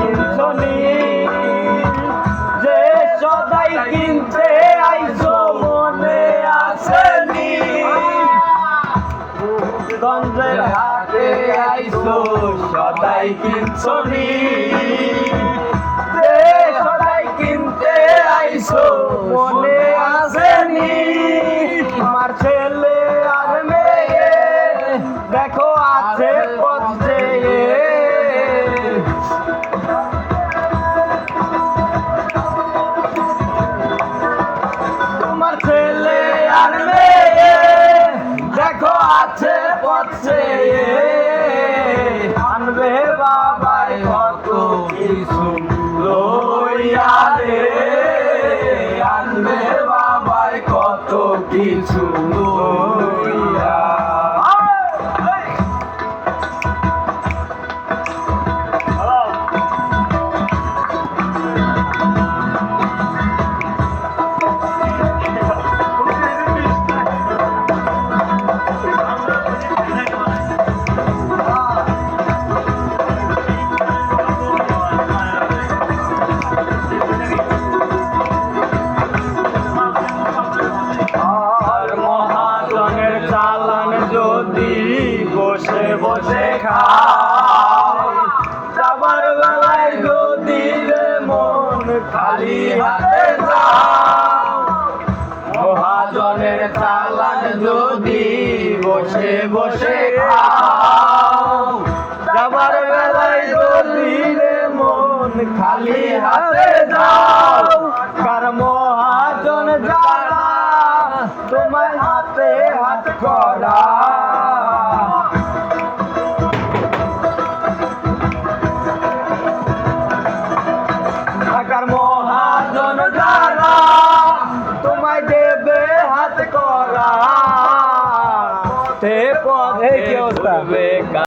কিনছনি যে সদাই কিনতে আইছো মনে আসেনি গঞ্জের হাটে আইছো সদাই কিনছনি যে সদাই কিনতে আইছো মনে আসেনি আমার ছেলে আর মেয়ে দেখো আছে পথে তোমার ছেলে আর মেয়ে দেখো আছে পথে আনবে বাবাই কত কিছু লইয়া রে আনবে বাবাই কত কিছু লইয়া যদি বসে বসে খাও যাবার বেলায় যদি রে মন খালি হাতে যাও মহাজনের চালান যদি বসে বসে খাও যাবার বেলায় যদি রে মন খালি হাতে যাও কার মহাজন যারা তোমার হাতে হাত করা কার মহাজন যারা তোমায় দেবে হাত করা তে পথে কেউ